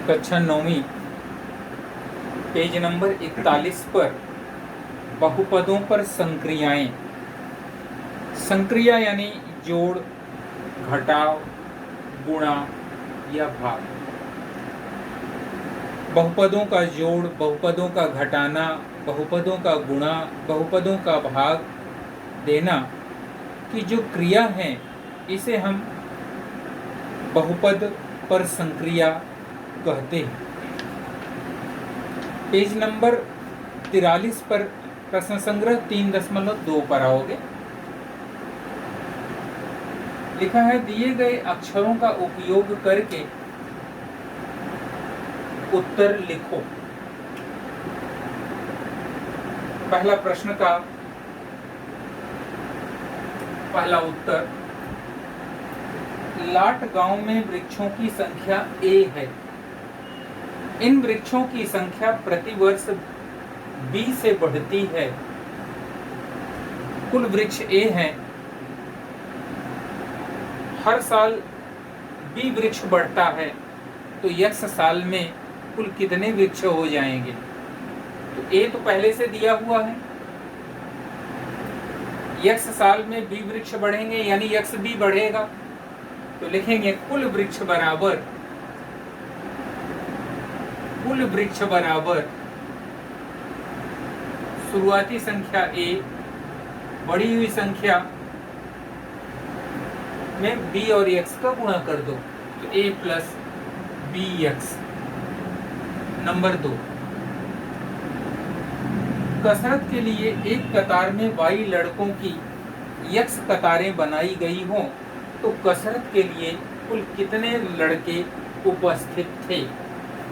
कक्षा 9वीं page number 41 पर बहुपदों पर संक्रियाएं। संक्रिया यानी जोड़, घटाव, गुणा या भाग। बहुपदों का जोड़, बहुपदों का घटाना, बहुपदों का गुणा, बहुपदों का भाग देना की जो क्रिया है इसे हम बहुपद पर संक्रिया कहते हैं। पेज नंबर 43 पर प्रश्न संग्रह 3.2 पर आओगे। लिखा है दिए गए अक्षरों का उपयोग करके उत्तर लिखो। पहला प्रश्न का पहला उत्तर, लाट गांव में वृक्षों की संख्या A है। इन वृक्षों की संख्या प्रतिवर्ष B से बढ़ती है। कुल वृक्ष A हैं। हर साल B वृक्ष बढ़ता है तो X साल में कुल कितने वृक्ष हो जाएंगे? तो A तो पहले से दिया हुआ है। X साल में B वृक्ष बढ़ेंगे यानी X B बढ़ेगा, तो लिखेंगे कुल वृक्ष बराबर शुरुआती संख्या A बढ़ी हुई संख्या में B और X का गुणा कर दो, तो A प्लस BX। नंबर 2, कसरत के लिए एक कतार में Y लड़कों की X कतारें बनाई गई हों तो कसरत के लिए कुल कितने लड़के उपस्थित थे?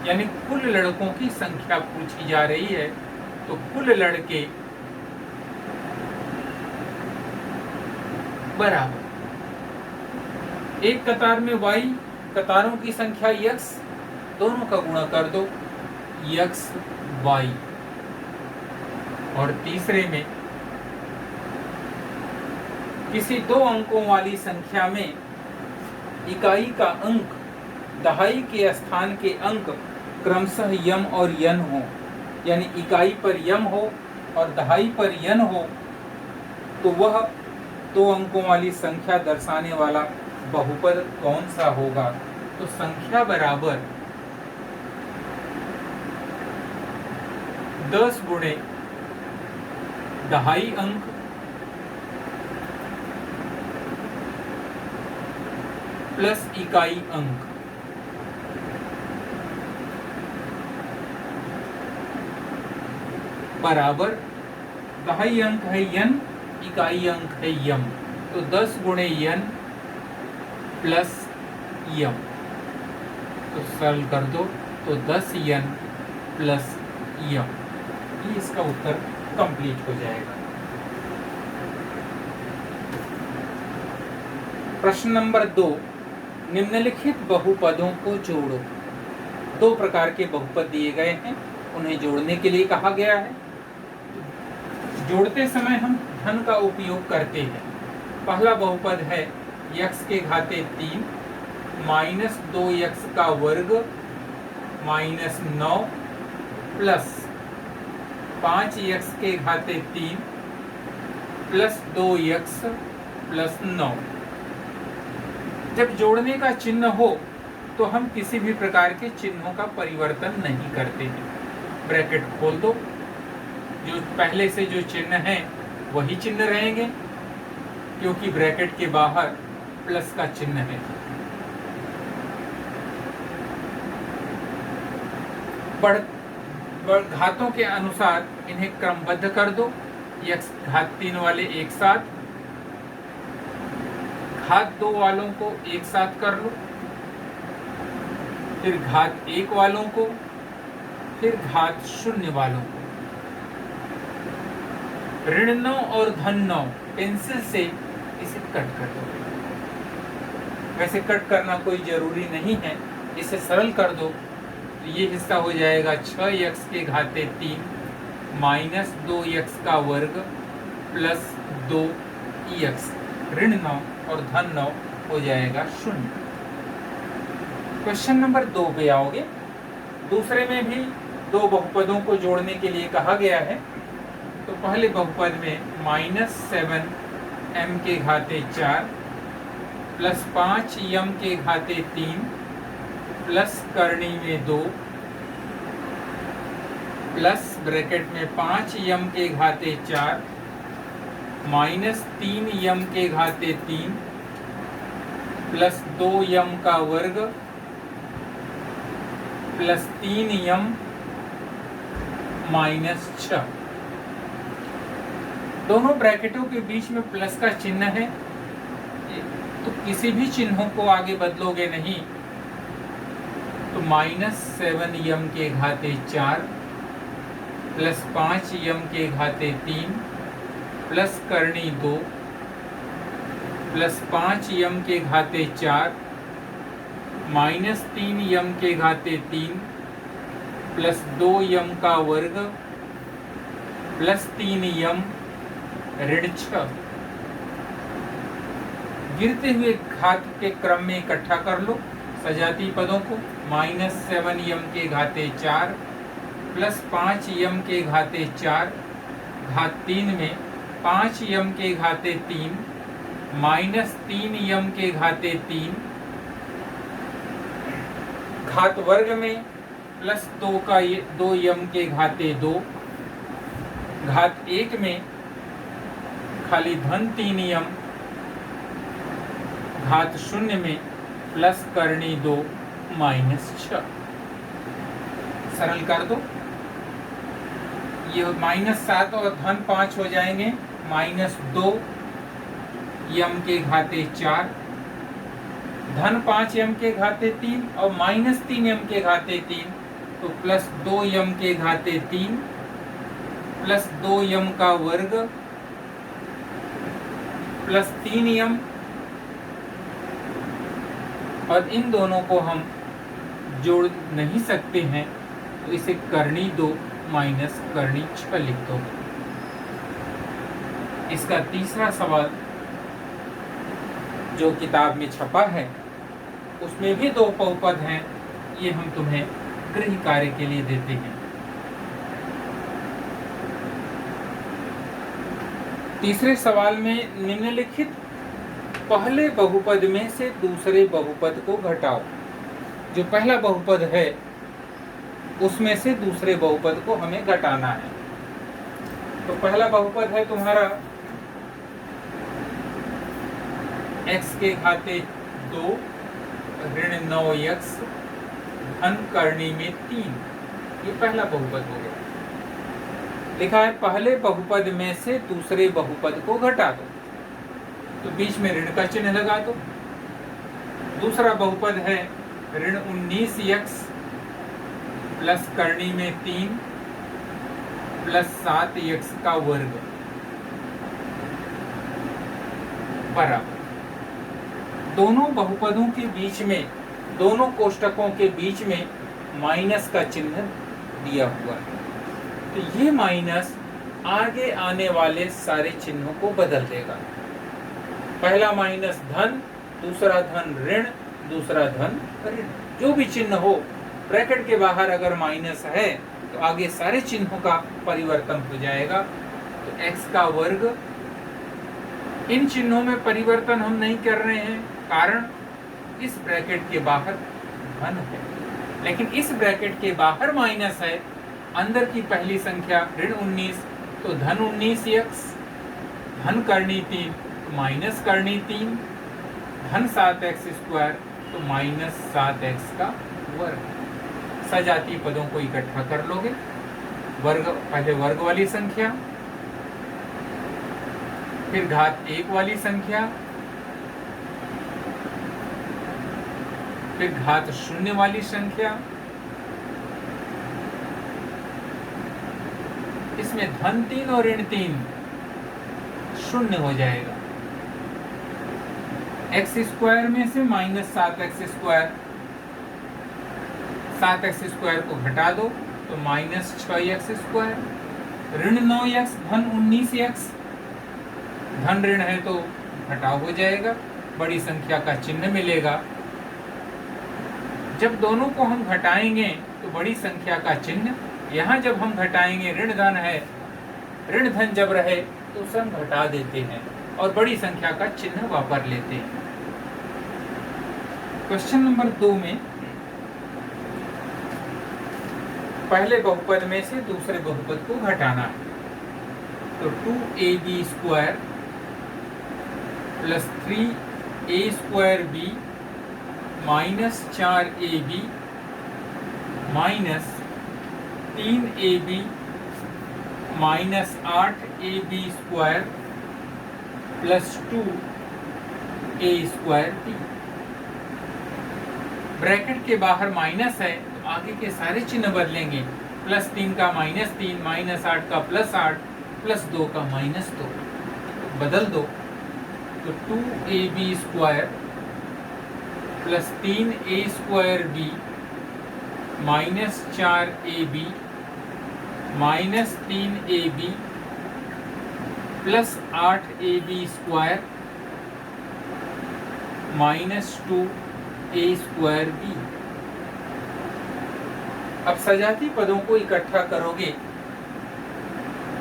यानी कुल लड़कों की संख्या पूछी जा रही है, तो कुल लड़के बराबर एक कतार में Y, कतारों की संख्या X, दोनों का गुणा कर दो X Y। और तीसरे में किसी 2 अंकों वाली संख्या में इकाई का अंक दहाई के स्थान के अंक क्रमशः यम और यन हो, यानी इकाई पर यम हो और दहाई पर यन हो, तो वह 2 अंकों वाली संख्या दर्शाने वाला बहुपद कौन सा होगा? तो संख्या बराबर 10 गुणे दहाई अंक प्लस इकाई अंक बराबर दहाई अंक है यन, इकाई अंक है यम, तो 10 गुणे यन प्लस यम, तो सरल कर दो तो 10 यन प्लस यम। ये इसका उत्तर कंप्लीट हो जाएगा। प्रश्न नंबर 2, निम्नलिखित बहुपदों को जोड़ो। 2 प्रकार के बहुपद दिए गए हैं, उन्हें जोड़ने के लिए कहा गया है। जोड़ते समय हम धन का उपयोग करते हैं। पहला बहुपद है x के घाते 3 माइनस 2x का वर्ग माइनस 9 प्लस 5x के घाते 3 प्लस 2x प्लस 9। जब जोड़ने का चिन्ह हो तो हम किसी भी प्रकार के चिन्हों का परिवर्तन नहीं करते हैं। ब्रैकेट खोल दो, जो पहले से जो चिन्ह है वही चिन्ह रहेंगे, क्योंकि ब्रैकेट के बाहर प्लस का चिन्ह है। घातों के अनुसार इन्हें क्रमबद्ध कर दो। x घात 3 वाले एक साथ, घात 2 वालों को एक साथ कर लो, फिर घात 1 वालों को, फिर घात 0 वालों को। ऋण 9 और धन 9 पेंसिल से इसे कट कर दो। वैसे कट करना कोई जरूरी नहीं है, इसे सरल कर दो तो ये हिस्सा हो जाएगा 6x के घाते 3 माइनस 2x का वर्ग प्लस 2x। ऋण 9 और धन 9 हो जाएगा 0। क्वेश्चन नंबर 2 पे आओगे। दूसरे में भी दो बहुपदों को जोड़ने के लिए कहा गया है। तो पहले बहुपद में -7m के घाते 4 प्लस 5m के घाते 3 प्लस करनी में 2 प्लस ब्रैकेट में 5m के घाते 4 माइनस 3m के घाते 3 प्लस 2m का वर्ग प्लस 3m माइनस 6। दोनों ब्रैकेटों के बीच में प्लस का चिन्ह है, तो किसी भी चिन्हों को आगे बदलोगे नहीं। तो -7m के घाते 4 प्लस 5m के घाते 3 प्लस करनी 2 प्लस 5m के घाते 4 माइनस 3m के घाते 3 प्लस 2m का वर्ग प्लस 3m ऋण 6। गिरते हुए घात के क्रम में इकट्ठा कर लो सजाती पदों को। -7m के घाते 4 प्लस 5m के घाते 4 घात 3 में 5m के घाते 3 माइनस 3m के घाते 3 घात वर्ग में प्लस 2m के घाते 2 घात 1 में खाली धन 3m घात 0 में प्लस करनी 2 माइनस 6। सरल कर दो, ये -7 और धन 5 हो जाएंगे। -2m के घाते 4 धन 5m के घाते 3 और -3m के घाते 3, तो प्लस 2m के घाते 3 प्लस 2m का वर्ग प्लस 3m, और इन दोनों को हम जोड़ नहीं सकते हैं, तो इसे करनी 2 माइनस करनी 6 लिख दो। इसका तीसरा सवाल जो किताब में छपा है उसमें भी दो बहुपद हैं, ये हम तुम्हें गृह कार्य के लिए देते हैं। तीसरे सवाल में निम्नलिखित पहले बहुपद में से दूसरे बहुपद को घटाओ। जो पहला बहुपद है उसमें से दूसरे बहुपद को हमें घटाना है। तो पहला बहुपद है तुम्हारा x के घाते 2 ऋण 9x धन करनी में 3, ये पहला बहुपद हो गया। लिखा है पहले बहुपद में से दूसरे बहुपद को घटा दो, तो बीच में ऋण का चिन्ह लगा दो। दूसरा बहुपद है ऋण 19x प्लस करनी में 3 प्लस 7x का वर्ग बराबर। दोनों बहुपदों के बीच में, दोनों कोष्टकों के बीच में माइनस का चिन्ह दिया हुआ है, तो ये माइनस आगे आने वाले सारे चिन्हों को बदल देगा। पहला माइनस धन, दूसरा धन ऋण, दूसरा धन ऋण। जो भी चिन्ह हो, ब्रैकेट के बाहर अगर माइनस है तो आगे सारे चिन्हों का परिवर्तन हो जाएगा। तो x का वर्ग, इन चिन्हों में परिवर्तन हम नहीं कर रहे हैं, कारण इस ब्रैकेट के बाहर धन है, लेकिन इस ब्रैकेट के बाहर माइनस है। अंदर की पहली संख्या ऋण 19, तो धन 19x, धन करनी 3 तो माइनस करनी 3, धन 7x स्क्वायर तो माइनस 7x का वर्ग। सजातीय पदों को इकट्ठा कर लोगे। वर्ग, पहले वर्ग वाली संख्या, फिर घात 1 वाली संख्या, फिर घात 0 वाली संख्या, इसमें धन 3 और ऋण 3 शून्य हो जाएगा। x स्क्वायर में से minus 7x square, 7x square को घटा दो तो माइनस 6x स्क्वायर। ऋण 9x धन 19x, धन ऋण है तो घटाव हो जाएगा, बड़ी संख्या का चिन्ह मिलेगा। जब दोनों को हम घटाएंगे तो बड़ी संख्या का चिन्ह, यहाँ जब हम घटाएंगे ऋण धन है, ऋण धन जब रहे तो उसे हम घटा देते हैं और बड़ी संख्या का चिन्ह वापर लेते हैं। क्वेश्चन नंबर 2 में पहले बहुपद में से दूसरे बहुपद को घटाना है। तो 2ab² plus 3a² b minus 4ab minus 3ab minus 8ab² plus 2a²b। Bracket के बाहर माइनस है तो आगे के सारे चिन्ह बदलेंगे। प्लस 3 का -3, माइनस 8 का +8, प्लस 2 का -2 तो बदल दो। तो 2ab² plus 3a² minus 4ab minus 3ab plus 8ab² minus 2a²b। अब सजाती पदों को इकट्ठा करोगे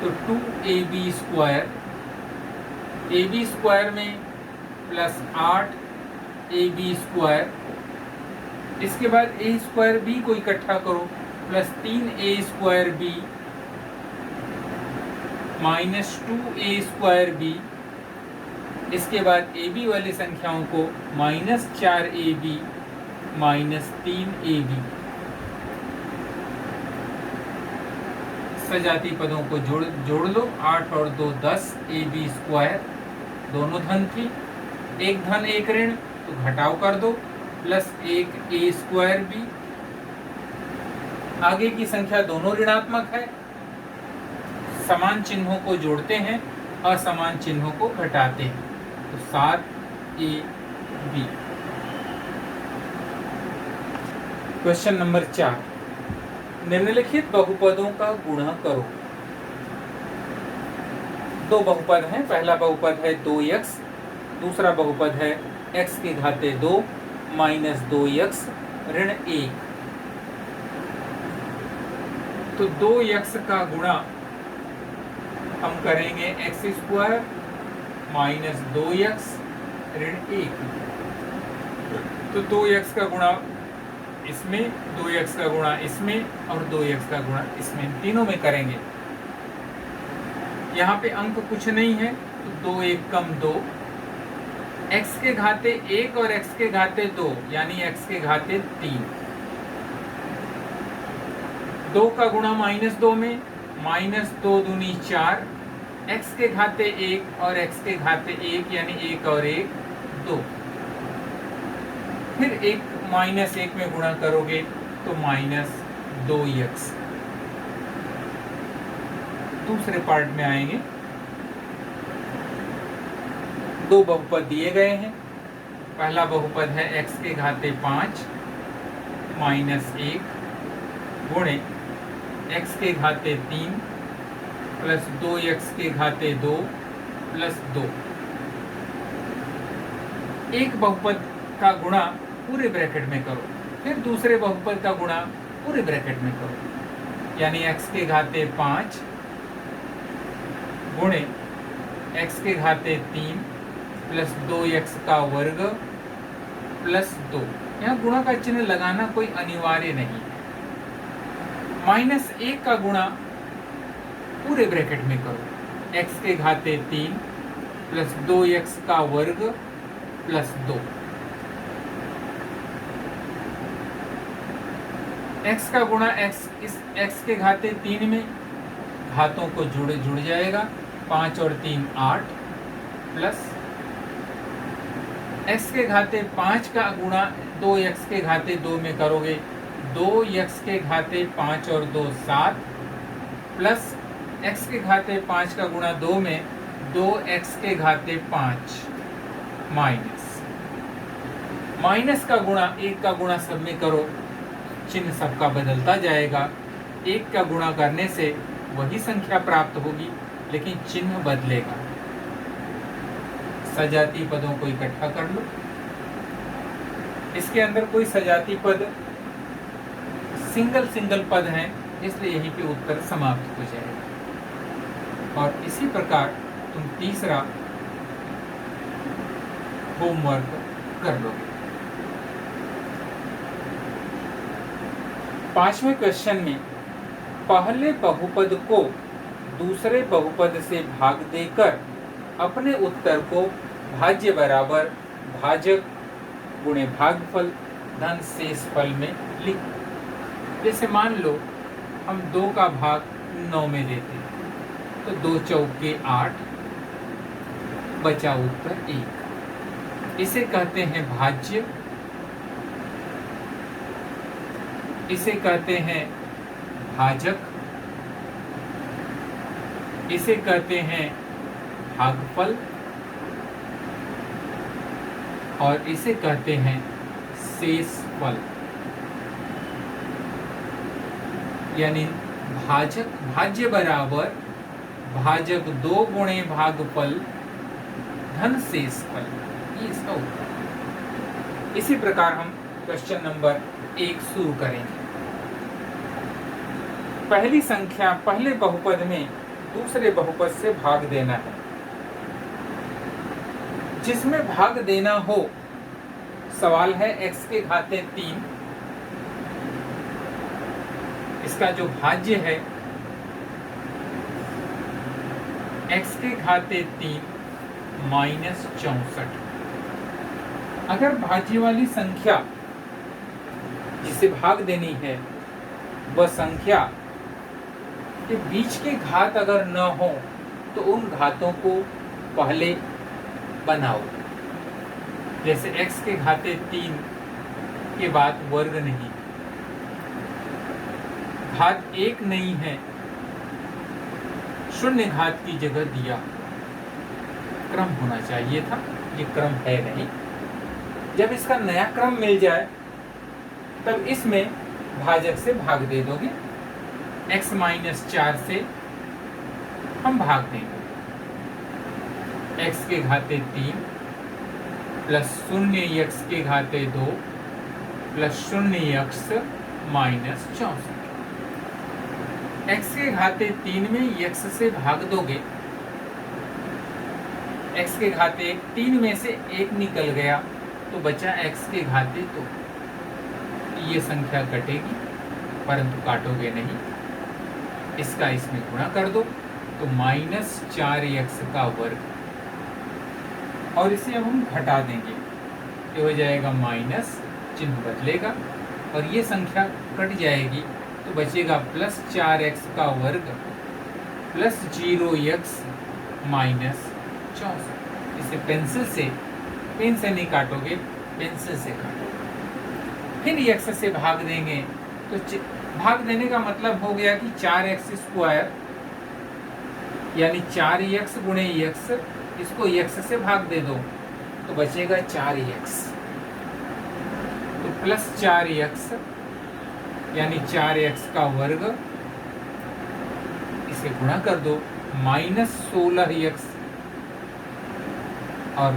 तो 2ab², ab² में प्लस 8ab², इसके बाद a²b को इकट्ठा करो प्लस 3a²b माइनस 2a²b, इसके बाद ab वाली संख्याओं को माइनस 4ab माइनस 3ab। सजाती पदों को जोड़ लो। 8 और 2 10, ab² दोनों धन थी, एक धन एक ऋण तो घटाव कर दो, प्लस 1 a²b। आगे की संख्या दोनों ऋणात्मक है, समान चिन्हों को जोड़ते हैं, असमान चिन्हों को घटाते हैं, तो 7ab। क्वेश्चन नंबर 4, निम्नलिखित बहुपदों का गुणा करो। दो बहुपद हैं, पहला बहुपद है 2x, दूसरा बहुपद है x की घाते 2 माइनस 2x ऋण 1। तो 2x का गुणा हम करेंगे x² माइनस 2x ऋण 1। तो 2x का गुणा इसमें, 2x का गुणा इसमें और 2x का गुणा इसमें, तीनों में करेंगे। यहाँ पे अंक कुछ नहीं है तो 2 1 कम 2, x के घाते 1 और x के घाते 2 यानी x के घाते 3। 2 का गुणा -2 में, -2 दूनी 4, x के घाते 1 और x के घाते 1 यानी 1 और 1 2। फिर 1 -1 में गुणा करोगे तो -2x। दूसरे पार्ट में आएंगे। दो बहुपद दिए गए हैं। पहला बहुपद है x के घाते 5 -1 गुणे x के घाते 3 प्लस 2x के घाते 2 प्लस 2। एक बहुपद का गुणा पूरे ब्रैकेट में करो, फिर दूसरे बहुपद का गुणा पूरे ब्रैकेट में करो, यानी x के घाते 5 गुणे x के घाते 3 प्लस 2x का वर्ग प्लस 2। यहाँ गुणा का चिन्ह लगाना कोई अनिवार्य नहीं। -1 का गुणा पूरे ब्रैकेट में करो, x के घाते 3 प्लस 2x का वर्ग प्लस 2। x का गुणा इस x के घाते 3 में, घातों को जुड़ जाएगा, 5 और 3 8 प्लस x के घाते 5 का गुणा 2x के घाते 2 में करोगे, 2x के घाते 5 और 2 7 प्लस x के घाते 5 का गुणा 2 में 2x के घाते 5 माइनस का गुणा 1 का गुणा सब में करो, चिन्ह सबका बदलता जाएगा। 1 का गुणा करने से वही संख्या प्राप्त होगी लेकिन चिन्ह बदलेगा। सजाती पदों को इकट्ठा कर लो। इसके अंदर कोई सजाती पद सिंगल सिंगल पद हैं, इसलिए यहीं पे उत्तर समाप्त हो जाएगा। और इसी प्रकार तुम तीसरा होमवर्क कर लोगे। 5वें क्वेश्चन में पहले बहुपद को दूसरे बहुपद से भाग देकर अपने उत्तर को भाज्य बराबर भाजक गुणे भागफल धन शेषफल में लिख। जैसे मान लो हम 2 का भाग 9 में देते हैं, तो 2 चौके 8, बचा उत्तर 1। इसे कहते हैं भाज्य, इसे कहते हैं भाजक, इसे कहते हैं भागफल और इसे कहते हैं शेषफल। यानी भाज्य बराबर भाजक 2 गुणे भागफल धन शेषफल, ये इसका उत्तर। इसी प्रकार हम क्वेश्चन नंबर 1 शुरू करेंगे। पहली संख्या पहले बहुपद में दूसरे बहुपद से भाग देना है। जिसमें भाग देना हो, सवाल है x के घाते 3, इसका जो भाज्य है x के घाते 3 माइनस 64। अगर भाज्य वाली संख्या जिसे भाग देनी है वह संख्या के बीच के घात अगर न हो तो उन घातों को पहले बनाओ। जैसे x के घाते 3 के बाद वर्ग नहीं, घात 1 नहीं है, शून्य घात की जगह दिया। क्रम होना चाहिए था, ये क्रम है नहीं। जब इसका नया क्रम मिल जाए तब इसमें भाजक से भाग दे दोगे। x माइनस 4 से हम भाग देंगे x के घाते 3 प्लस 0x के घाते 2 प्लस 0x माइनस 64। x के घाते 3 में x से भाग दोगे, x के घाते 3 में से 1 निकल गया तो बचा x के घाते 2। ये संख्या कटेगी परंतु काटोगे नहीं। इसका इसमें गुणा कर दो तो माइनस 4x का वर्ग, और इसे अब हम घटा देंगे, ये हो जाएगा माइनस, चिन्ह बदलेगा और ये संख्या कट जाएगी तो बचेगा प्लस 4x का वर्ग प्लस 0x माइनस 64। इसे पेंसिल से, पेन से नहीं काटोगे, पेंसिल से काटोगे। फिर x से भाग देंगे तो भाग देने का मतलब हो गया कि 4x स्क्वायर यानी 4x गुणे x, इसको x से भाग दे दो तो बचेगा 4x, तो प्लस 4x यानी 4x का वर्ग, इसे गुणा कर दो माइनस 16x और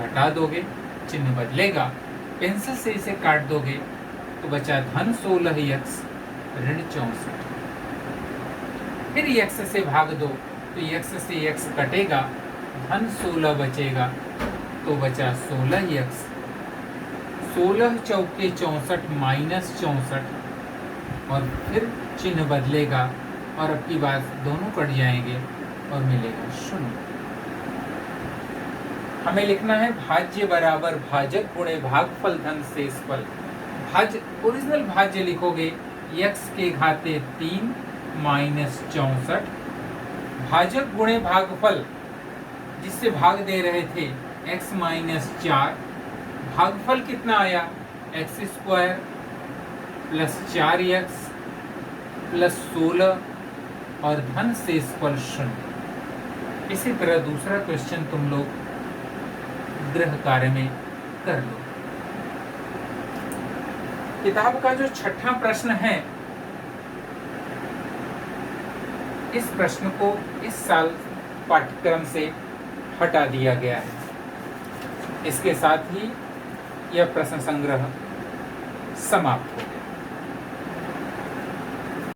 घटा दोगे, चिन्ह बदलेगा। पेंसिल से इसे काट दोगे तो बचा धन 16x ऋण 64। फिर x से भाग दो तो x से x कटेगा, धन 16 बचेगा तो बचा 16x, 16 चौके 64 माइनस 64 और फिर चिन्ह बदलेगा और अब की बात दोनों कट जाएंगे और मिलेगा 0। हमें लिखना है भाज्य बराबर भाजक गुणे भागफल धन शेषफल। भाज्य, ओरिजिनल भाज्य लिखोगे x के घाते 3 माइनस 64, भाजक गुणे भागफल जिससे भाग दे रहे थे x माइनस 4, भागफल कितना आया x square plus 4x plus 16 और धन शेषफल 0। इसी तरह दूसरा क्वेश्चन तुम लोग गृह कार्य में कर लो। किताब का जो 6ठा प्रश्न है, इस प्रश्न को इस साल पाठ्यक्रम से हटा दिया गया है। इसके साथ ही यह प्रश्न संग्रह समाप्त हो।